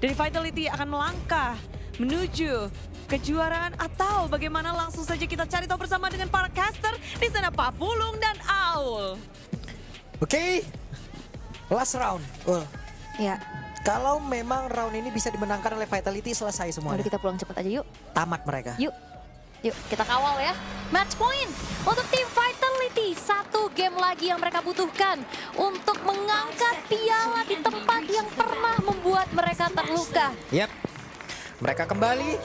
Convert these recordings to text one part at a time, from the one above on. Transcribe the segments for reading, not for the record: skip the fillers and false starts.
dari Vitality akan melangkah menuju kejuaraan atau bagaimana, langsung saja kita cari tahu bersama dengan para caster di sana, Pak Pulung dan Aul. Oke, last round. Ya, Kalau memang round ini bisa dimenangkan oleh Vitality, selesai udah semuanya. kita pulang cepet aja yuk. Tamat mereka. Yuk, yuk kita kawal ya. Match point untuk tim Vitality. Satu game lagi yang mereka butuhkan untuk mengangkat piala di tempat yang pernah membuat mereka terluka. Yap, mereka kembali.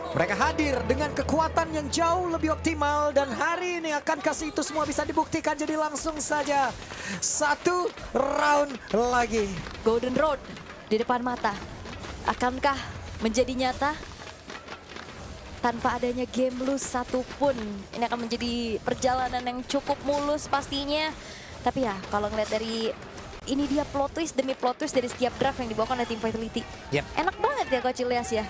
Mereka hadir dengan kekuatan yang jauh lebih optimal. Dan hari ini akankah itu semua bisa dibuktikan. Jadi langsung saja satu round lagi. Golden Road di depan mata. Akankah menjadi nyata? Tanpa adanya game loss satupun. Ini akan menjadi perjalanan yang cukup mulus pastinya. Tapi ya kalau ngeliat dari ini, dia plot twist demi plot twist dari setiap draft yang dibawakan oleh tim Vitality. Yep. Enak banget ya Coach Ilyas ya.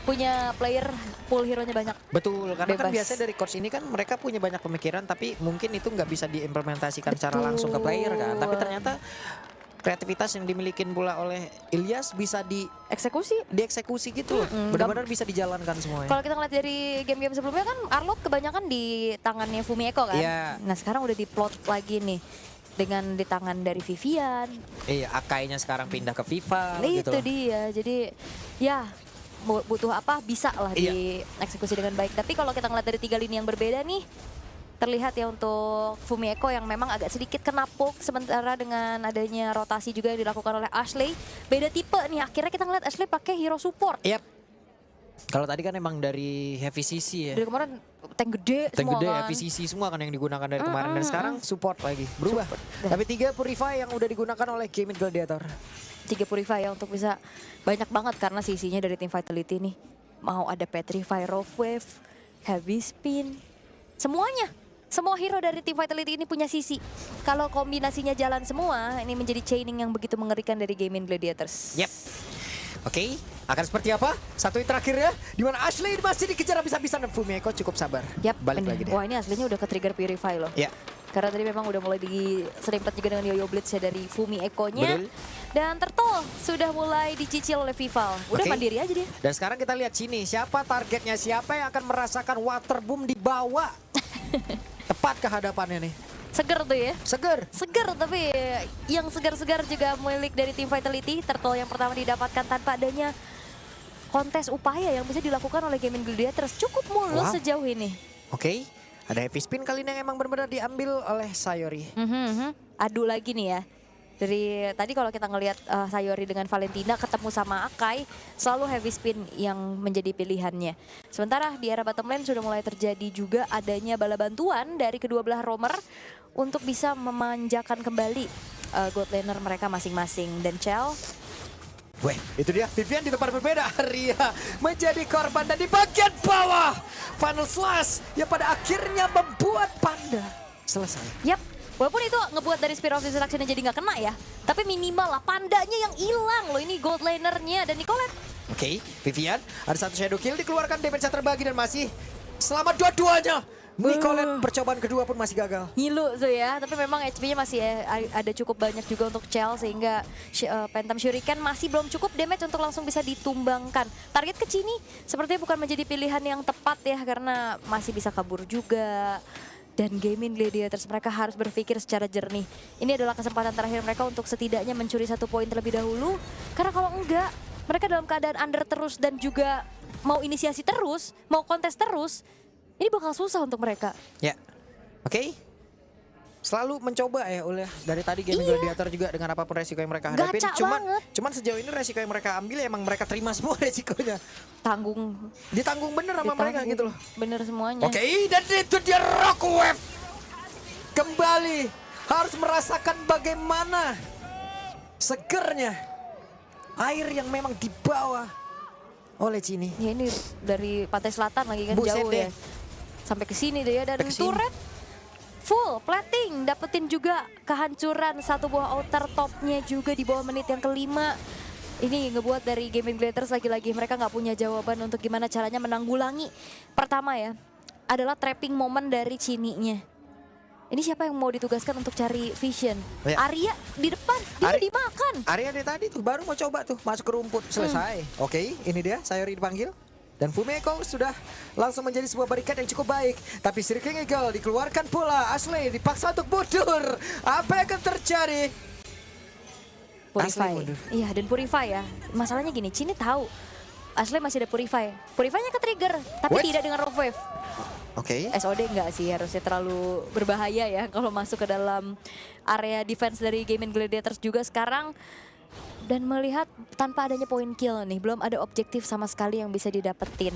Punya player pool hero-nya banyak. Betul, karena kan Bebas. biasanya dari coach ini kan mereka punya banyak pemikiran, tapi mungkin itu nggak bisa diimplementasikan secara langsung ke player kan. Tapi ternyata kreativitas yang dimiliki pula oleh Ilyas bisa dieksekusi gitu loh. Benar-benar bisa dijalankan semuanya. Kalau kita ngeliat dari game-game sebelumnya kan Arlot kebanyakan di tangannya Fumi Eko kan. Iya. Nah sekarang udah diplot lagi nih dengan di tangan dari Vivian. Iya, Akainya sekarang pindah ke FIFA gitu Itu loh. dia. Jadi ya butuh apa bisa lah Iya. dieksekusi dengan baik. Tapi kalau kita ngeliat dari tiga lini yang berbeda nih, terlihat ya untuk Fumi Eko yang memang agak sedikit kena poke, sementara dengan adanya rotasi juga yang dilakukan oleh Ashley. Beda tipe nih, akhirnya kita ngeliat Ashley pakai hero support. Yap. Kalau tadi kan emang dari heavy CC ya. Dari kemarin tank gede Tank semua gede kan. heavy CC semua kan yang digunakan dari kemarin. Dan sekarang support lagi, berubah. Tapi 3 Purify yang udah digunakan oleh Gaming Gladiator. 3 Purify ya untuk bisa banyak banget karena sisinya dari tim Vitality nih. Mau ada Petrify, Rough Wave, Heavy Spin, semuanya. Semua hero dari tim Vitality ini punya sisi. Kalau kombinasinya jalan semua, ini menjadi chaining yang begitu mengerikan dari Gaming Gladiators. Yep. Oke, akan seperti apa? Satu yang terakhir ya, di mana Ashley masih dikejar habis-habisan dan Fumi Eko cukup sabar. Yap, Balik ini. lagi deh. Wah ini aslinya udah ke trigger Purify loh. Ya. Karena tadi memang udah mulai diserimpet juga dengan Yoyo Blitz ya dari Fumi Eko-nya. Betul. Dan Turtle sudah mulai dicicil oleh Vival. Udah Oke. mandiri aja dia. Dan sekarang kita lihat sini, siapa targetnya, siapa yang akan merasakan water boom di bawah. Tepat ke hadapannya nih. Seger tuh ya. Seger. Seger, tapi yang segar-segar juga milik dari tim Vitality. Turtle yang pertama didapatkan tanpa adanya kontes upaya yang bisa dilakukan oleh Gaming Gladiators. Cukup mulus Wow. sejauh ini. Oke, ada heavy spin kali ini yang emang benar-benar diambil oleh Sayori. Adu lagi nih ya. Dari tadi kalau kita ngelihat Sayori dengan Valentina ketemu sama Akai, selalu heavy spin yang menjadi pilihannya. Sementara di era bottom lane sudah mulai terjadi juga adanya bala bantuan dari kedua belah roamer untuk bisa memanjakan kembali gold laner mereka masing-masing. Dan Chell, Weh, itu dia Vivian di tempat berbeda. Ria menjadi korban dan di bagian bawah. Final Slash yang pada akhirnya membuat Panda selesai. yap, walaupun itu ngebuat dari Spear of Destruction jadi nggak kena ya, tapi minimal lah pandanya yang hilang loh, ini gold lanernya dan Nicolette. Oke, Vivian ada satu shadow kill dikeluarkan, damage terbagi dan masih selamat dua-duanya. Nicolette percobaan kedua pun masih gagal. Ngilu tuh ya, tapi memang HP-nya masih ada cukup banyak juga untuk Chell sehingga Phantom Shuriken masih belum cukup damage untuk langsung bisa ditumbangkan. Target ke Chini sepertinya bukan menjadi pilihan yang tepat ya karena masih bisa kabur juga. Dan Gaming Gladiators mereka harus berpikir secara jernih. Ini adalah kesempatan terakhir mereka untuk setidaknya mencuri 1 poin terlebih dahulu. Karena kalau enggak, mereka dalam keadaan under terus dan juga mau inisiasi terus, mau kontes terus. Ini bakal susah untuk mereka. Ya, oke. Selalu mencoba ya oleh dari tadi Gaming Iya. Gladiator juga dengan apapun resiko yang mereka hadapin. Gacha Cuman banget. sejauh ini resiko yang mereka ambil ya emang mereka terima semua resikonya. Tanggung. Ditanggung bener sama mereka Ditanggung. gitu loh. Bener semuanya. Oke, dan itu dia Rock Wave. Kembali harus merasakan bagaimana segernya air yang memang dibawa oleh Chini. Ya ini dari pantai selatan lagi kan Buset jauh deh. ya. Sampai ke sini deh ya dan Sampai kesini. turret full plating, dapetin juga kehancuran satu buah outer topnya juga di bawah menit yang kelima. Ini ngebuat dari Gaming Gladiators lagi-lagi mereka nggak punya jawaban untuk gimana caranya menanggulangi. Pertama ya, adalah trapping moment dari Chini-nya. Ini siapa yang mau ditugaskan untuk cari Vision? Ya. Arya di depan, dia Ari- dimakan. Arya dari tadi tuh baru mau coba tuh masuk ke rumput, selesai. Oke, ini dia Sayori dipanggil. Dan Fumeko sudah langsung menjadi sebuah barikat yang cukup baik. Tapi Shrieking Eagle dikeluarkan pula. Ashley dipaksa untuk mundur. Apa yang akan terjadi? Purify. Ashley mundur. Iya, dan Purify ya. Masalahnya gini, Cini tahu Ashley masih ada Purify. Purify-nya ke-trigger, tapi What? tidak dengan Rough Wave. Oke. SOD enggak sih, harusnya terlalu berbahaya ya kalau masuk ke dalam area defense dari Gaming Gladiators juga sekarang. Dan melihat tanpa adanya point kill nih, belum ada objektif sama sekali yang bisa didapetin.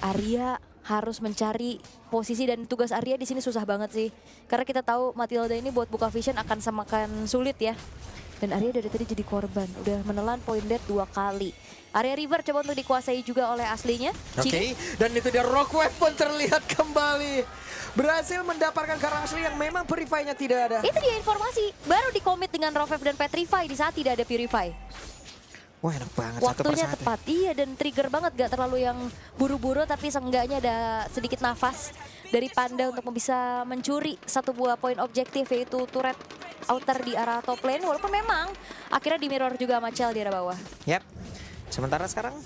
Arya harus mencari posisi dan tugas Arya di sini susah banget sih. Karena kita tahu Matilda ini buat buka vision akan semakan sulit ya. Dan Arya dari tadi jadi korban, udah menelan point dead 2 kali. Area River coba untuk dikuasai juga oleh aslinya. Oke, dan itu dia Rock Weapon terlihat kembali. Berhasil mendapatkan karakter asli yang memang Purify-nya tidak ada. Itu dia informasi, baru dikomit dengan Rough Wave dan Petrify di saat tidak ada Purify. Wah, enak banget satu Waktunya persatu. tepat, iya, dan trigger banget, gak terlalu yang buru-buru tapi seenggaknya ada sedikit nafas dari Panda untuk bisa mencuri satu buah poin objektif yaitu turret outer di arah top lane. Walaupun memang akhirnya di mirror juga sama Chell di arah bawah. Yap. Sementara sekarang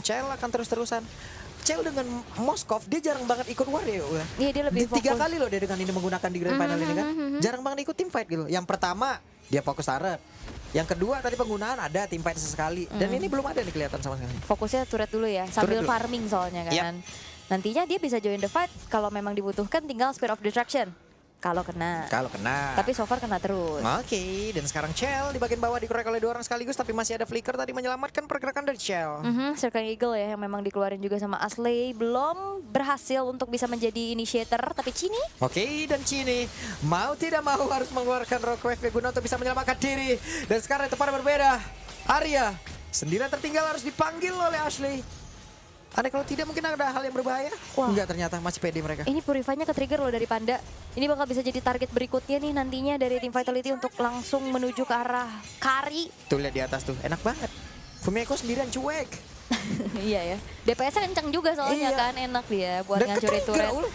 Chell akan terus-terusan. Chell dengan Moskov dia jarang banget ikut war ya. Iya, dia lebih fokus. 3 kali loh dia dengan ini menggunakan di grand final ini kan. Jarang banget ikut team fight gitu. Yang pertama dia fokus turret. Yang kedua tadi penggunaan ada team fight sesekali. Dan ini belum ada nih kelihatan sama sekali. Fokusnya turret dulu ya, sambil dulu. farming soalnya kan. Yap. Nantinya dia bisa join the fight kalau memang dibutuhkan, tinggal Spear of Destruction. Kalau kena. Kalau kena. Tapi so far kena terus. Oke, dan sekarang Chell di bagian bawah dikorek oleh 2 orang sekaligus, tapi masih ada Flicker tadi menyelamatkan pergerakan dari Chell. Circle Eagle ya yang memang dikeluarin juga sama Ashley. Belum berhasil untuk bisa menjadi initiator, tapi Cini Oke, dan Cini mau tidak mau harus mengeluarkan Rock Wave guna untuk bisa menyelamatkan diri. Dan sekarang tempat berbeda. Arya sendirian tertinggal harus dipanggil oleh Ashley. Aneh kalau tidak mungkin ada hal yang berbahaya. Wah. Enggak, ternyata masih pede mereka. ini Purify-nya ke-trigger loh dari Panda. Ini bakal bisa jadi target berikutnya nih nantinya dari tim Vitality untuk langsung menuju ke arah Kari. Tuh lihat di atas tuh, enak banget. Fumeko sendirian cuek. Iya ya. DPS-nya kencang juga soalnya Iya. kan, enak dia buat Dan ngancurin ke-trigger, turret. Ul.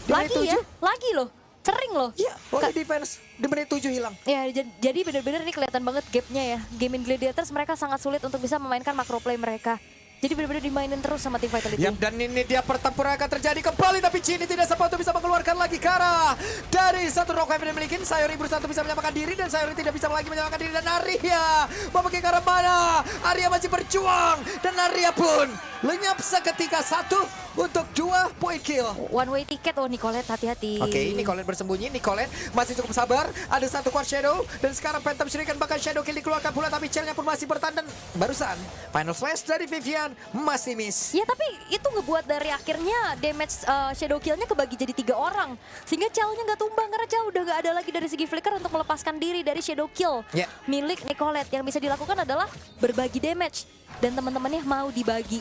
Di menit Lagi ya, 7. lagi loh. Sering loh. Iya, oleh defense di menit 7 hilang. Ya, jadi bener-bener ini kelihatan banget gapnya ya. Gaming Gladiators mereka sangat sulit untuk bisa memainkan macro play mereka. Jadi bener-bener dimainin terus sama tim Vitality. Yap, dan ini dia pertempuran akan terjadi kembali, tapi Cini tidak sempat untuk bisa mengeluarkan lagi Kara dari satu Rock Wave yang dimiliki. Sayori berusaha untuk bisa menyelamatkan diri dan Sayori tidak bisa lagi menyelamatkan diri, dan Arya mau pakai Kara mana? Arya masih berjuang dan Arya pun lenyap seketika satu untuk 2 point kill. One way ticket, oh Nicolette hati-hati. Oke, Nicolette bersembunyi. Nicolette masih cukup sabar. Ada satu Quartz Shadow dan sekarang Phantom Shuriken bahkan Shadow Kill dikeluarkan pula, tapi Chell-nya pun masih bertahan. Dan barusan Final Flash dari Vivian masih miss. Ya tapi itu ngebuat dari akhirnya damage shadow kill-nya kebagi jadi 3 orang. Sehingga Chell-nya nggak tumbang karena Chell udah nggak ada lagi dari segi flicker untuk melepaskan diri dari shadow kill. Ya. Milik Nicolette. Yang bisa dilakukan adalah berbagi damage. Dan teman-temannya mau dibagi.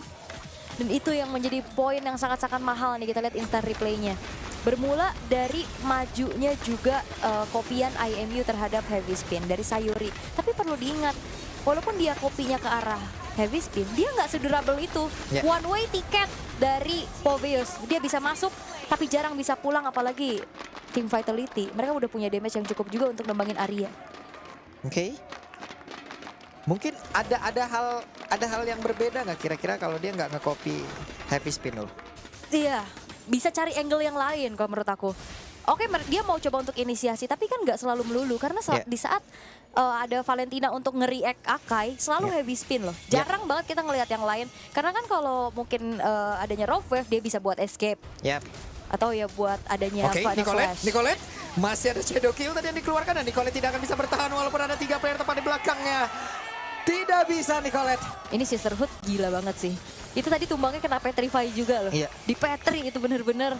Dan itu yang menjadi poin yang sangat-sangat mahal nih, kita lihat instant replaynya. Bermula dari majunya juga kopian IMU terhadap Heavy Spin dari Sayuri. Tapi perlu diingat, walaupun dia kopinya ke arah Heavy Spin, dia nggak sedurable itu. Yeah. One way ticket dari Poveus. Dia bisa masuk, tapi jarang bisa pulang, apalagi tim Vitality. Mereka udah punya damage yang cukup juga untuk nembangin Arya. Oke. Mungkin ada hal yang berbeda nggak kira-kira kalau dia nggak nge-copy Heavy Spin loh. Iya, bisa cari angle yang lain kalau menurut aku. Oke, dia mau coba untuk inisiasi, tapi kan nggak selalu melulu. Karena Yeah. di saat ada Valentina untuk nge-react Akai, selalu Yeah. heavy spin loh. Yeah. Jarang banget kita ngelihat yang lain. Karena kan kalau mungkin adanya Rough Wave, dia bisa buat escape. Yap. Atau ya buat adanya Oke, Final Flash. Nicolette masih ada Shadow Kill tadi yang dikeluarkan, dan Nicolette tidak akan bisa bertahan walaupun ada 3 player tepat di belakangnya. Tidak bisa Nicolette. Ini Sisterhood gila banget sih. Itu tadi tumbangnya kena Petrify juga loh. Iya. Di Petri itu bener-bener.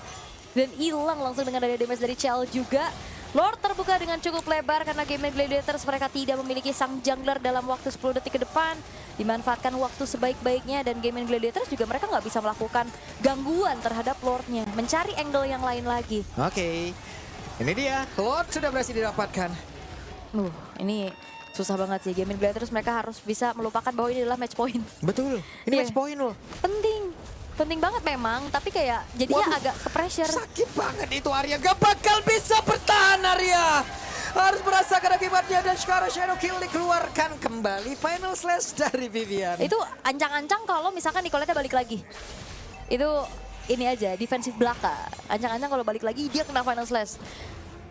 Dan hilang langsung dengan ada damage dari Chell juga. Lord terbuka dengan cukup lebar karena Gaming Gladiators mereka tidak memiliki sang jungler dalam waktu 10 detik ke depan. Dimanfaatkan waktu sebaik-baiknya, dan Gaming Gladiators juga mereka nggak bisa melakukan gangguan terhadap Lordnya. Mencari angle yang lain lagi. Oke. Ini dia, Lord sudah berhasil didapatkan. Ini susah banget sih. Gaming Gladiators mereka harus bisa melupakan bahwa ini adalah match point. Betul. Ini Iya. match point loh. Penting. penting banget memang, tapi kayak jadinya Waduh, agak ke pressure. Sakit banget itu Arya, gak bakal bisa bertahan Arya. Harus merasakan akibatnya dan sekarang Shadow Kill dikeluarkan kembali. Final slash dari Vivian. Itu ancang-ancang kalau misalkan Nicolette balik lagi. Itu ini aja, defensif belaka. Ancang-ancang kalau balik lagi dia kena final slash.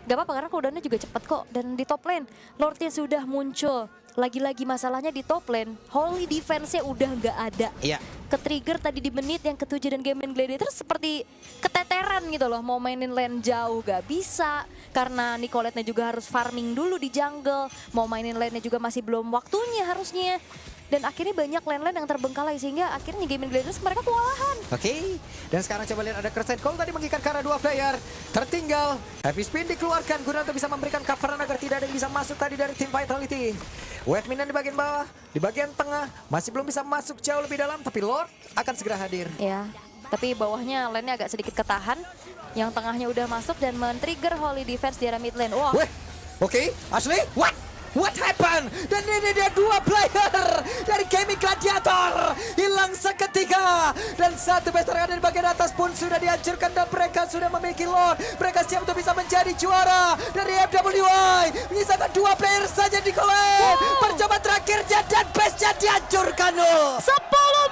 Gak apa-apa karena cooldownnya juga cepet kok. Dan di top lane, Lordnya sudah muncul. Lagi-lagi masalahnya di top lane, Holy defense-nya udah gak ada. Iya. Ke-trigger tadi di menit yang ke-7 dan Game Gladiator seperti keteteran gitu loh. Mau mainin lane jauh gak bisa. Karena Nicolette-nya juga harus farming dulu di jungle. Mau mainin lane-nya juga masih belum waktunya harusnya. Dan akhirnya banyak lane-lane yang terbengkalai sehingga akhirnya Game Gladiators mereka kewalahan. Oke, dan sekarang coba lihat ada Crescent Call tadi mengikat ke arah 2 player. Tertinggal, Heavy Spin dikeluarkan guna untuk bisa memberikan coveran agar tidak ada yang bisa masuk tadi dari tim Vitality. Wave Minion di bagian bawah, di bagian tengah masih belum bisa masuk jauh lebih dalam, tapi Lord akan segera hadir. Ya, tapi bawahnya lane-nya agak sedikit ketahan. Yang tengahnya udah masuk dan men-trigger Holy Defense di arah mid lane. Wah, Weh, oke, Ashley, What happened? Dan ini dia 2 player dari Gaming Gladiator. Hilang seketika. Dan satu pester di bagian atas pun sudah dihancurkan. Dan mereka sudah memiliki Lord. Mereka siap untuk bisa menjadi juara dari FWI. Menyisakan 2 player saja di Colette. Percobaan terakhirnya dan base-nya dihancurkan. 10